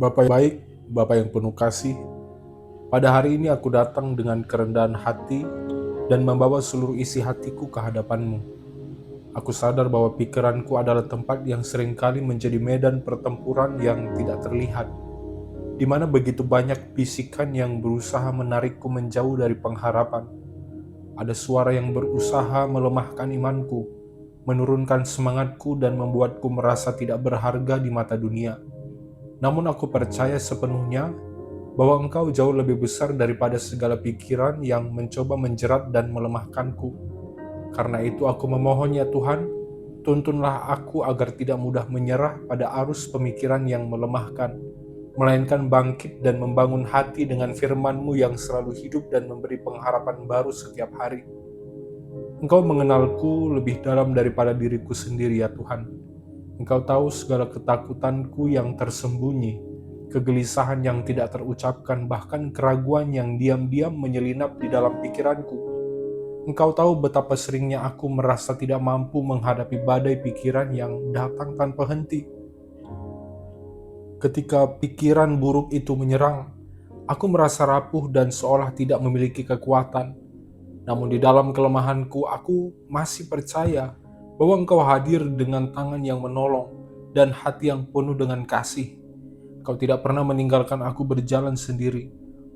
Bapa yang baik, Bapa yang penuh kasih, pada hari ini aku datang dengan kerendahan hati dan membawa seluruh isi hatiku ke hadapan-Mu. Aku sadar bahwa pikiranku adalah tempat yang seringkali menjadi medan pertempuran yang tidak terlihat, di mana begitu banyak bisikan yang berusaha menarikku menjauh dari pengharapan. Ada suara yang berusaha melemahkan imanku, menurunkan semangatku dan membuatku merasa tidak berharga di mata dunia. Namun aku percaya sepenuhnya bahwa Engkau jauh lebih besar daripada segala pikiran yang mencoba menjerat dan melemahkanku. Karena itu aku memohon ya Tuhan, tuntunlah aku agar tidak mudah menyerah pada arus pemikiran yang melemahkan, melainkan bangkit dan membangun hati dengan firman-Mu yang selalu hidup dan memberi pengharapan baru setiap hari. Engkau mengenalku lebih dalam daripada diriku sendiri ya Tuhan. Engkau tahu segala ketakutanku yang tersembunyi, kegelisahan yang tidak terucapkan, bahkan keraguan yang diam-diam menyelinap di dalam pikiranku. Engkau tahu betapa seringnya aku merasa tidak mampu menghadapi badai pikiran yang datang tanpa henti. Ketika pikiran buruk itu menyerang, aku merasa rapuh dan seolah tidak memiliki kekuatan. Namun di dalam kelemahanku, aku masih percaya bahwa Engkau hadir dengan tangan yang menolong dan hati yang penuh dengan kasih. Kau tidak pernah meninggalkan aku berjalan sendiri,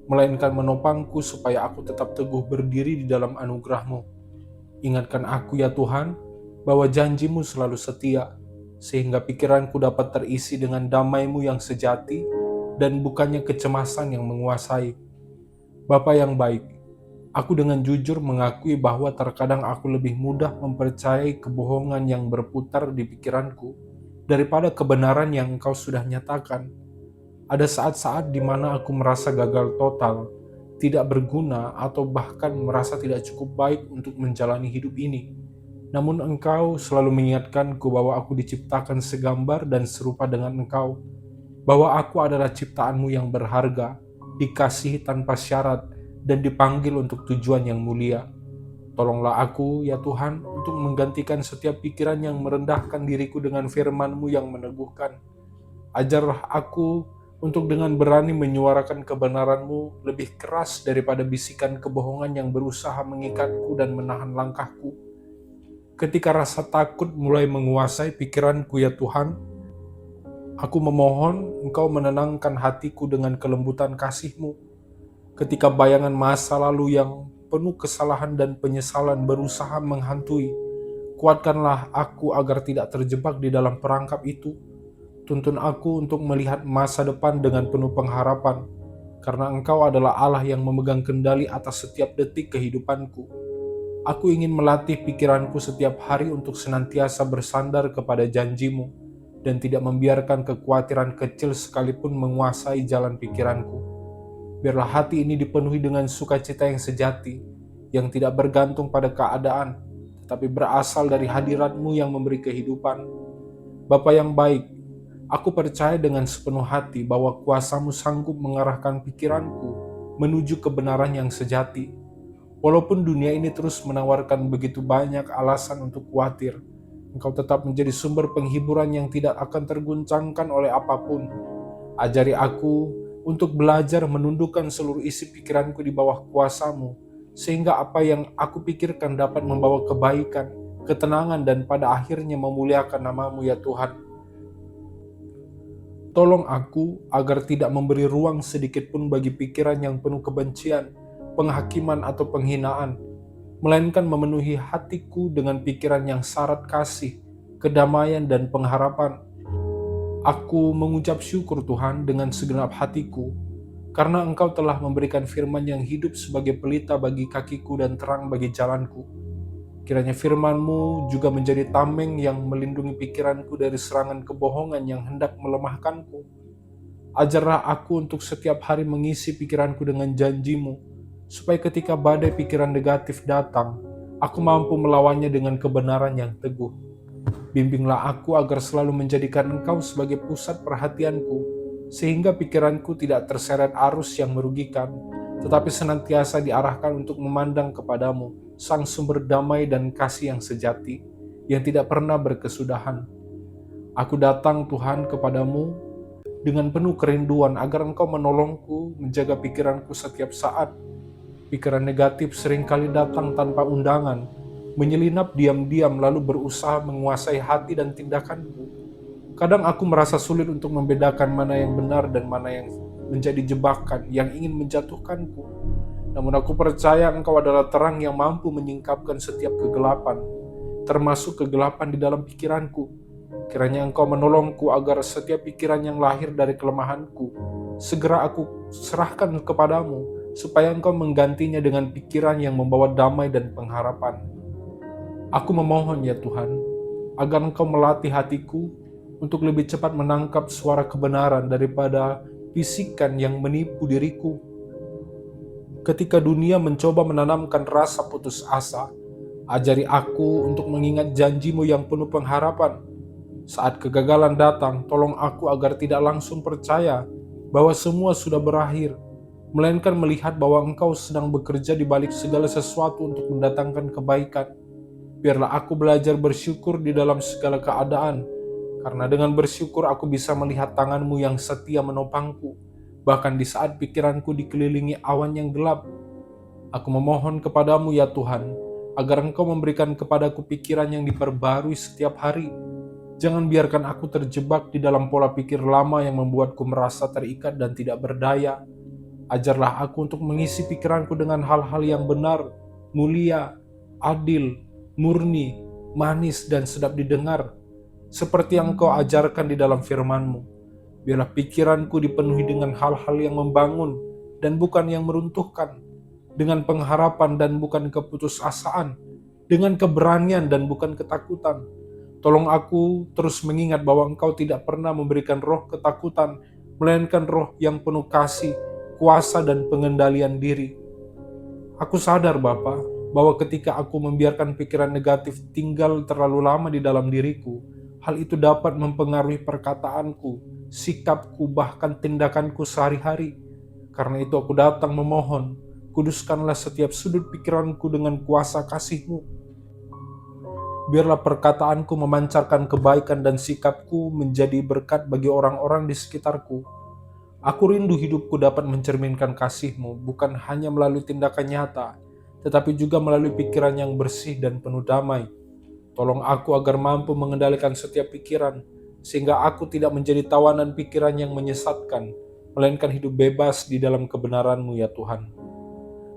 melainkan menopangku supaya aku tetap teguh berdiri di dalam anugerah-Mu. Ingatkan aku ya Tuhan, bahwa janji-Mu selalu setia, sehingga pikiranku dapat terisi dengan damai-Mu yang sejati dan bukannya kecemasan yang menguasai. Bapa yang baik, aku dengan jujur mengakui bahwa terkadang aku lebih mudah mempercayai kebohongan yang berputar di pikiranku daripada kebenaran yang Engkau sudah nyatakan. Ada saat-saat di mana aku merasa gagal total, tidak berguna, atau bahkan merasa tidak cukup baik untuk menjalani hidup ini. Namun Engkau selalu mengingatkanku bahwa aku diciptakan segambar dan serupa dengan Engkau, bahwa aku adalah ciptaan-Mu yang berharga, dikasihi tanpa syarat, dan dipanggil untuk tujuan yang mulia. Tolonglah aku, ya Tuhan, untuk menggantikan setiap pikiran yang merendahkan diriku dengan firman-Mu yang meneguhkan. Ajarlah aku untuk dengan berani menyuarakan kebenaran-Mu lebih keras daripada bisikan kebohongan yang berusaha mengikatku dan menahan langkahku. Ketika rasa takut mulai menguasai pikiranku, ya Tuhan, aku memohon Engkau menenangkan hatiku dengan kelembutan kasih-Mu. Ketika bayangan masa lalu yang penuh kesalahan dan penyesalan berusaha menghantui, kuatkanlah aku agar tidak terjebak di dalam perangkap itu. Tuntun aku untuk melihat masa depan dengan penuh pengharapan, karena Engkau adalah Allah yang memegang kendali atas setiap detik kehidupanku. Aku ingin melatih pikiranku setiap hari untuk senantiasa bersandar kepada janji-Mu, dan tidak membiarkan kekhawatiran kecil sekalipun menguasai jalan pikiranku. Biarlah hati ini dipenuhi dengan sukacita yang sejati, yang tidak bergantung pada keadaan, tetapi berasal dari hadirat-Mu yang memberi kehidupan. Bapa yang baik, aku percaya dengan sepenuh hati bahwa kuasa-Mu sanggup mengarahkan pikiranku menuju kebenaran yang sejati. Walaupun dunia ini terus menawarkan begitu banyak alasan untuk khawatir, Engkau tetap menjadi sumber penghiburan yang tidak akan terguncangkan oleh apapun. Ajari aku untuk belajar menundukkan seluruh isi pikiranku di bawah kuasa-Mu, sehingga apa yang aku pikirkan dapat membawa kebaikan, ketenangan, dan pada akhirnya memuliakan nama-Mu ya Tuhan. Tolong aku agar tidak memberi ruang sedikit pun bagi pikiran yang penuh kebencian, penghakiman, atau penghinaan, melainkan memenuhi hatiku dengan pikiran yang syarat kasih, kedamaian, dan pengharapan. Aku mengucap syukur Tuhan dengan segenap hatiku, karena Engkau telah memberikan firman yang hidup sebagai pelita bagi kakiku dan terang bagi jalanku. Kiranya firman-Mu juga menjadi tameng yang melindungi pikiranku dari serangan kebohongan yang hendak melemahkanku. Ajarlah aku untuk setiap hari mengisi pikiranku dengan janji-Mu, supaya ketika badai pikiran negatif datang, aku mampu melawannya dengan kebenaran yang teguh. Bimbinglah aku agar selalu menjadikan Engkau sebagai pusat perhatianku, sehingga pikiranku tidak terseret arus yang merugikan, tetapi senantiasa diarahkan untuk memandang kepadamu, Sang Sumber damai dan kasih yang sejati, yang tidak pernah berkesudahan. Aku datang Tuhan kepadamu dengan penuh kerinduan agar Engkau menolongku menjaga pikiranku setiap saat. Pikiran negatif seringkali datang tanpa undangan, menyelinap diam-diam lalu berusaha menguasai hati dan tindakanku. Kadang aku merasa sulit untuk membedakan mana yang benar dan mana yang menjadi jebakan yang ingin menjatuhkanku. Namun aku percaya Engkau adalah terang yang mampu menyingkapkan setiap kegelapan, termasuk kegelapan di dalam pikiranku. Kiranya Engkau menolongku agar setiap pikiran yang lahir dari kelemahanku, segera aku serahkan kepadamu, supaya Engkau menggantinya dengan pikiran yang membawa damai dan pengharapan. Aku memohon ya Tuhan, agar Engkau melatih hatiku untuk lebih cepat menangkap suara kebenaran daripada bisikan yang menipu diriku. Ketika dunia mencoba menanamkan rasa putus asa, ajari aku untuk mengingat janji-Mu yang penuh pengharapan. Saat kegagalan datang, tolong aku agar tidak langsung percaya bahwa semua sudah berakhir, melainkan melihat bahwa Engkau sedang bekerja di balik segala sesuatu untuk mendatangkan kebaikan. Biarlah aku belajar bersyukur di dalam segala keadaan, karena dengan bersyukur aku bisa melihat tangan-Mu yang setia menopangku, bahkan di saat pikiranku dikelilingi awan yang gelap. Aku memohon kepadamu ya Tuhan, agar Engkau memberikan kepadaku pikiran yang diperbarui setiap hari. Jangan biarkan aku terjebak di dalam pola pikir lama yang membuatku merasa terikat dan tidak berdaya. Ajarlah aku untuk mengisi pikiranku dengan hal-hal yang benar, mulia, adil, murni, manis, dan sedap didengar, seperti yang Engkau ajarkan di dalam firman-Mu. Biarlah pikiranku dipenuhi dengan hal-hal yang membangun dan bukan yang meruntuhkan, dengan pengharapan dan bukan keputusasaan, dengan keberanian dan bukan ketakutan. Tolong aku terus mengingat bahwa Engkau tidak pernah memberikan roh ketakutan, melainkan roh yang penuh kasih, kuasa, dan pengendalian diri. Aku sadar Bapa, bahwa ketika aku membiarkan pikiran negatif tinggal terlalu lama di dalam diriku, hal itu dapat mempengaruhi perkataanku, sikapku, bahkan tindakanku sehari-hari. Karena itu aku datang memohon, kuduskanlah setiap sudut pikiranku dengan kuasa kasih-Mu. Biarlah perkataanku memancarkan kebaikan dan sikapku menjadi berkat bagi orang-orang di sekitarku. Aku rindu hidupku dapat mencerminkan kasih-Mu, bukan hanya melalui tindakan nyata, tetapi juga melalui pikiran yang bersih dan penuh damai. Tolong aku agar mampu mengendalikan setiap pikiran, sehingga aku tidak menjadi tawanan pikiran yang menyesatkan, melainkan hidup bebas di dalam kebenaran-Mu ya Tuhan.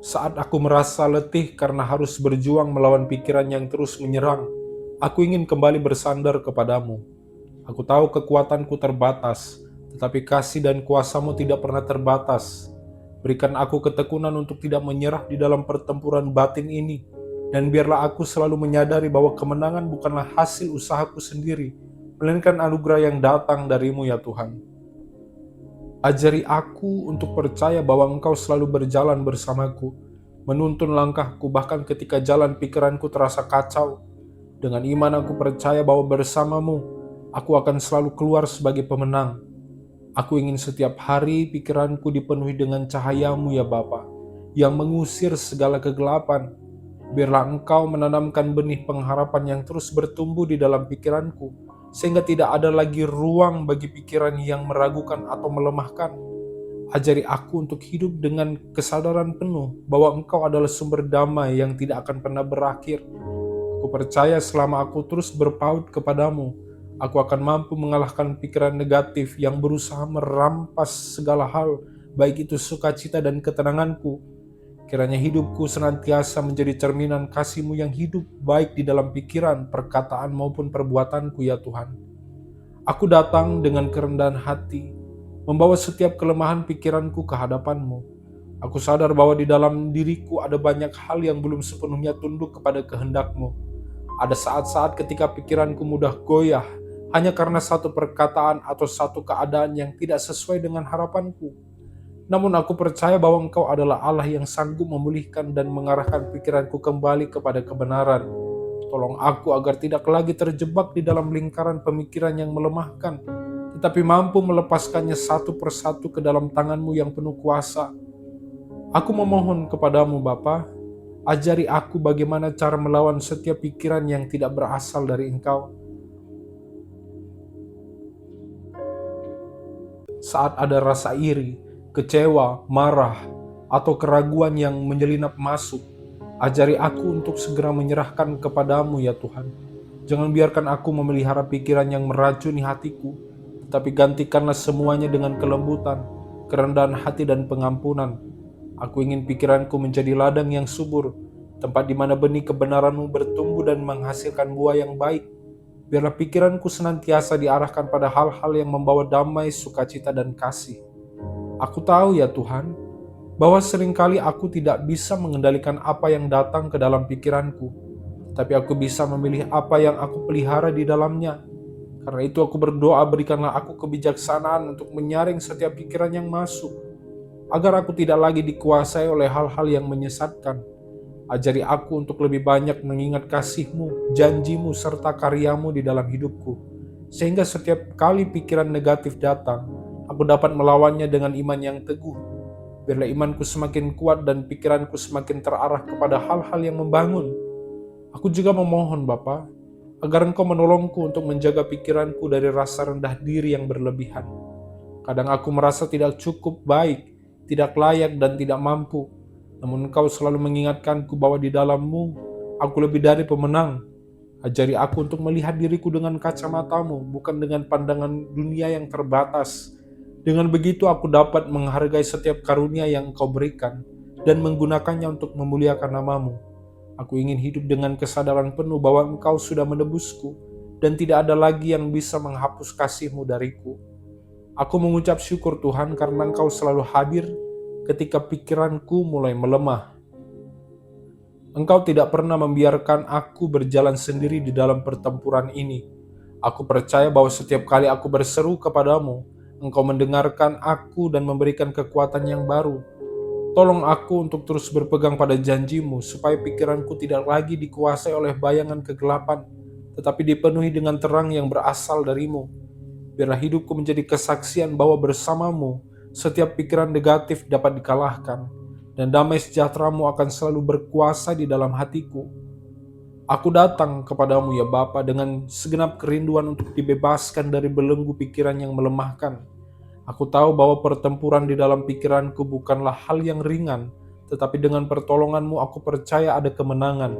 Saat aku merasa letih karena harus berjuang melawan pikiran yang terus menyerang, aku ingin kembali bersandar kepadamu. Aku tahu kekuatanku terbatas, tetapi kasih dan kuasa-Mu tidak pernah terbatas. Berikan aku ketekunan untuk tidak menyerah di dalam pertempuran batin ini, dan biarlah aku selalu menyadari bahwa kemenangan bukanlah hasil usahaku sendiri, melainkan anugerah yang datang dari-Mu ya Tuhan. Ajari aku untuk percaya bahwa Engkau selalu berjalan bersamaku, menuntun langkahku bahkan ketika jalan pikiranku terasa kacau. Dengan iman aku percaya bahwa bersama-Mu, aku akan selalu keluar sebagai pemenang. Aku ingin setiap hari pikiranku dipenuhi dengan cahaya-Mu ya Bapa, yang mengusir segala kegelapan. Biarlah Engkau menanamkan benih pengharapan yang terus bertumbuh di dalam pikiranku, sehingga tidak ada lagi ruang bagi pikiran yang meragukan atau melemahkan. Ajari aku untuk hidup dengan kesadaran penuh bahwa Engkau adalah sumber damai yang tidak akan pernah berakhir. Aku percaya selama aku terus berpaut kepadamu, aku akan mampu mengalahkan pikiran negatif yang berusaha merampas segala hal, baik itu sukacita dan ketenanganku. Kiranya hidupku senantiasa menjadi cerminan kasih-Mu yang hidup, baik di dalam pikiran, perkataan, maupun perbuatanku ya Tuhan. Aku datang dengan kerendahan hati, membawa setiap kelemahan pikiranku ke hadapan-Mu. Aku sadar bahwa di dalam diriku ada banyak hal yang belum sepenuhnya tunduk kepada kehendak-Mu. Ada saat-saat ketika pikiranku mudah goyah, hanya karena satu perkataan atau satu keadaan yang tidak sesuai dengan harapanku. Namun aku percaya bahwa Engkau adalah Allah yang sanggup memulihkan dan mengarahkan pikiranku kembali kepada kebenaran. Tolong aku agar tidak lagi terjebak di dalam lingkaran pemikiran yang melemahkan, tetapi mampu melepaskannya satu persatu ke dalam tangan-Mu yang penuh kuasa. Aku memohon kepadamu Bapa, ajari aku bagaimana cara melawan setiap pikiran yang tidak berasal dari Engkau. Saat ada rasa iri, kecewa, marah, atau keraguan yang menyelinap masuk, ajari aku untuk segera menyerahkan kepadamu ya Tuhan. Jangan biarkan aku memelihara pikiran yang meracuni hatiku, tetapi gantikanlah semuanya dengan kelembutan, kerendahan hati dan pengampunan. Aku ingin pikiranku menjadi ladang yang subur, tempat di mana benih kebenaran-Mu bertumbuh dan menghasilkan buah yang baik. Biarlah pikiranku senantiasa diarahkan pada hal-hal yang membawa damai, sukacita, dan kasih. Aku tahu ya Tuhan, bahwa seringkali aku tidak bisa mengendalikan apa yang datang ke dalam pikiranku, tapi aku bisa memilih apa yang aku pelihara di dalamnya. Karena itu aku berdoa, berikanlah aku kebijaksanaan untuk menyaring setiap pikiran yang masuk, agar aku tidak lagi dikuasai oleh hal-hal yang menyesatkan. Ajari aku untuk lebih banyak mengingat kasih-Mu, janji-Mu, serta karya-Mu di dalam hidupku. Sehingga setiap kali pikiran negatif datang, aku dapat melawannya dengan iman yang teguh. Biarlah imanku semakin kuat dan pikiranku semakin terarah kepada hal-hal yang membangun. Aku juga memohon Bapa, agar Engkau menolongku untuk menjaga pikiranku dari rasa rendah diri yang berlebihan. Kadang aku merasa tidak cukup baik, tidak layak dan tidak mampu. Namun Engkau selalu mengingatkanku bahwa di dalam-Mu, aku lebih dari pemenang. Ajari aku untuk melihat diriku dengan kacamata-Mu, bukan dengan pandangan dunia yang terbatas. Dengan begitu aku dapat menghargai setiap karunia yang Engkau berikan dan menggunakannya untuk memuliakan nama-Mu. Aku ingin hidup dengan kesadaran penuh bahwa Engkau sudah menebusku dan tidak ada lagi yang bisa menghapus kasih-Mu dariku. Aku mengucap syukur Tuhan karena Engkau selalu hadir ketika pikiranku mulai melemah. Engkau tidak pernah membiarkan aku berjalan sendiri di dalam pertempuran ini. Aku percaya bahwa setiap kali aku berseru kepadamu, Engkau mendengarkan aku dan memberikan kekuatan yang baru. Tolong aku untuk terus berpegang pada janji-Mu, supaya pikiranku tidak lagi dikuasai oleh bayangan kegelapan, tetapi dipenuhi dengan terang yang berasal dari-Mu. Biarlah hidupku menjadi kesaksian bahwa bersama-Mu, setiap pikiran negatif dapat dikalahkan, dan damai sejahtera-Mu akan selalu berkuasa di dalam hatiku. Aku datang kepadamu ya Bapa dengan segenap kerinduan untuk dibebaskan dari belenggu pikiran yang melemahkan. Aku tahu bahwa pertempuran di dalam pikiranku bukanlah hal yang ringan, tetapi dengan pertolongan-Mu aku percaya ada kemenangan.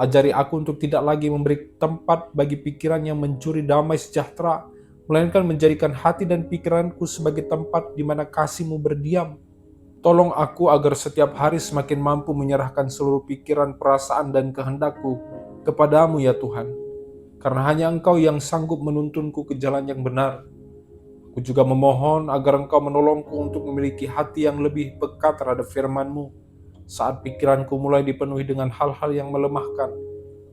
Ajari aku untuk tidak lagi memberi tempat bagi pikiran yang mencuri damai sejahtera, melainkan menjadikan hati dan pikiranku sebagai tempat di mana kasih-Mu berdiam. Tolong aku agar setiap hari semakin mampu menyerahkan seluruh pikiran, perasaan, dan kehendakku kepadamu ya Tuhan. Karena hanya Engkau yang sanggup menuntunku ke jalan yang benar. Aku juga memohon agar Engkau menolongku untuk memiliki hati yang lebih peka terhadap firman-Mu. Saat pikiranku mulai dipenuhi dengan hal-hal yang melemahkan,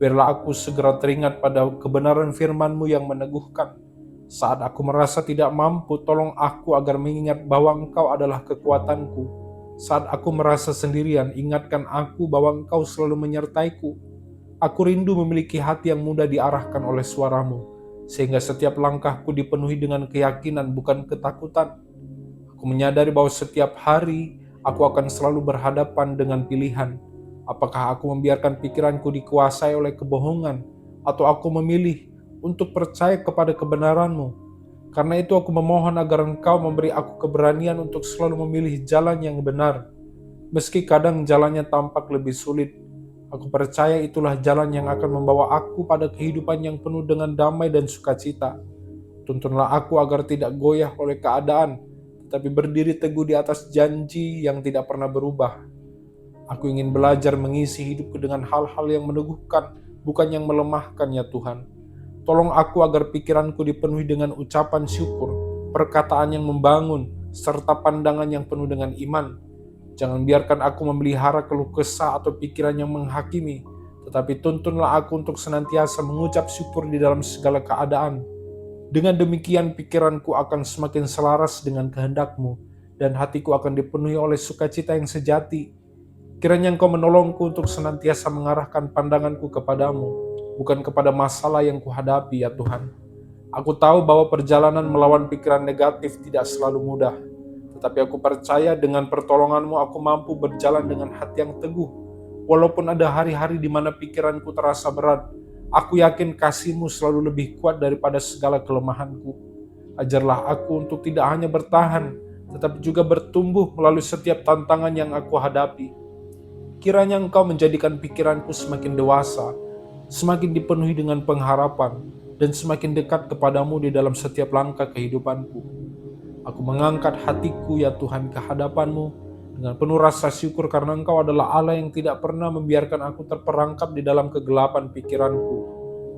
biarlah aku segera teringat pada kebenaran firman-Mu yang meneguhkan. Saat aku merasa tidak mampu, tolong aku agar mengingat bahwa Engkau adalah kekuatanku. Saat aku merasa sendirian, ingatkan aku bahwa Engkau selalu menyertaiku. Aku rindu memiliki hati yang mudah diarahkan oleh suara-Mu, sehingga setiap langkahku dipenuhi dengan keyakinan, bukan ketakutan. Aku menyadari bahwa setiap hari aku akan selalu berhadapan dengan pilihan. Apakah aku membiarkan pikiranku dikuasai oleh kebohongan, atau aku memilih untuk percaya kepada kebenaran-Mu. Karena itu aku memohon agar Engkau memberi aku keberanian untuk selalu memilih jalan yang benar. Meski kadang jalannya tampak lebih sulit, aku percaya itulah jalan yang akan membawa aku pada kehidupan yang penuh dengan damai dan sukacita. Tuntunlah aku agar tidak goyah oleh keadaan, tetapi berdiri teguh di atas janji yang tidak pernah berubah. Aku ingin belajar mengisi hidupku dengan hal-hal yang meneguhkan, bukan yang melemahkan ya Tuhan. Tolong aku agar pikiranku dipenuhi dengan ucapan syukur, perkataan yang membangun, serta pandangan yang penuh dengan iman. Jangan biarkan aku memelihara keluh kesah atau pikiran yang menghakimi, tetapi tuntunlah aku untuk senantiasa mengucap syukur di dalam segala keadaan. Dengan demikian pikiranku akan semakin selaras dengan kehendak-Mu, dan hatiku akan dipenuhi oleh sukacita yang sejati. Kiranya Engkau menolongku untuk senantiasa mengarahkan pandanganku kepadamu, bukan kepada masalah yang kuhadapi ya Tuhan. Aku tahu bahwa perjalanan melawan pikiran negatif tidak selalu mudah, tetapi aku percaya dengan pertolongan-Mu aku mampu berjalan dengan hati yang teguh. Walaupun ada hari-hari di mana pikiranku terasa berat, aku yakin kasih-Mu selalu lebih kuat daripada segala kelemahanku. Ajarlah aku untuk tidak hanya bertahan, tetapi juga bertumbuh melalui setiap tantangan yang aku hadapi. Kiranya Engkau menjadikan pikiranku semakin dewasa, semakin dipenuhi dengan pengharapan, dan semakin dekat kepadamu di dalam setiap langkah kehidupanku. Aku mengangkat hatiku ya Tuhan ke hadapan-Mu dengan penuh rasa syukur karena Engkau adalah Allah yang tidak pernah membiarkan aku terperangkap di dalam kegelapan pikiranku.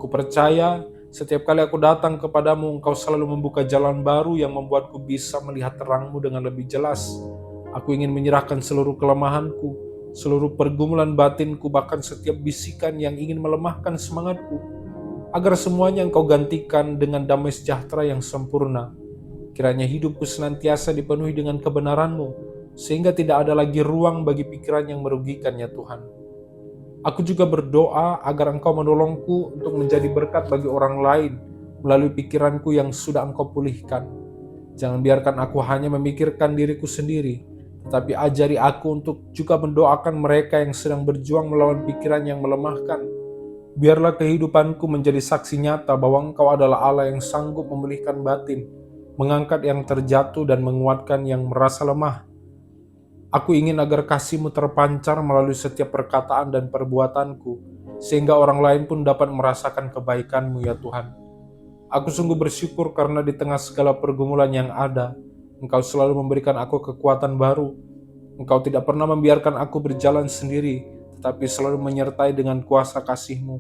Ku percaya setiap kali aku datang kepadamu, Engkau selalu membuka jalan baru yang membuatku bisa melihat terang-Mu dengan lebih jelas. Aku ingin menyerahkan seluruh kelemahanku, seluruh pergumulan batinku, bahkan setiap bisikan yang ingin melemahkan semangatku, agar semuanya Engkau gantikan dengan damai sejahtera yang sempurna. Kiranya hidupku senantiasa dipenuhi dengan kebenaran-Mu, sehingga tidak ada lagi ruang bagi pikiran yang merugikan ya Tuhan. Aku juga berdoa agar Engkau menolongku untuk menjadi berkat bagi orang lain melalui pikiranku yang sudah Engkau pulihkan. Jangan biarkan aku hanya memikirkan diriku sendiri, tetapi ajari aku untuk juga mendoakan mereka yang sedang berjuang melawan pikiran yang melemahkan. Biarlah kehidupanku menjadi saksi nyata bahwa Engkau adalah Allah yang sanggup memulihkan batin, mengangkat yang terjatuh dan menguatkan yang merasa lemah. Aku ingin agar kasih-Mu terpancar melalui setiap perkataan dan perbuatanku, sehingga orang lain pun dapat merasakan kebaikan-Mu ya Tuhan. Aku sungguh bersyukur karena di tengah segala pergumulan yang ada, Engkau selalu memberikan aku kekuatan baru. Engkau tidak pernah membiarkan aku berjalan sendiri, tetapi selalu menyertai dengan kuasa kasih-Mu.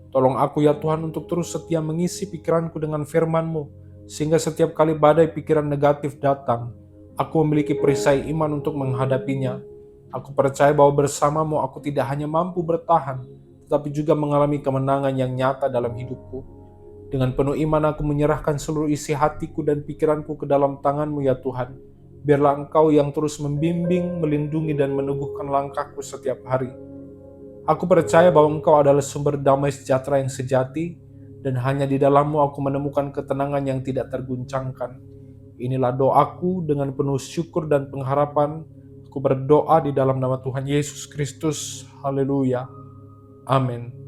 Tolong aku ya Tuhan untuk terus setia mengisi pikiranku dengan firman-Mu, sehingga setiap kali badai pikiran negatif datang, aku memiliki perisai iman untuk menghadapinya. Aku percaya bahwa bersama-Mu aku tidak hanya mampu bertahan, tetapi juga mengalami kemenangan yang nyata dalam hidupku. Dengan penuh iman aku menyerahkan seluruh isi hatiku dan pikiranku ke dalam tangan-Mu ya Tuhan. Biarlah Engkau yang terus membimbing, melindungi, dan meneguhkan langkahku setiap hari. Aku percaya bahwa Engkau adalah sumber damai sejahtera yang sejati, dan hanya di dalam-Mu aku menemukan ketenangan yang tidak terguncangkan. Inilah doaku dengan penuh syukur dan pengharapan. Aku berdoa di dalam nama Tuhan Yesus Kristus. Haleluya. Amin.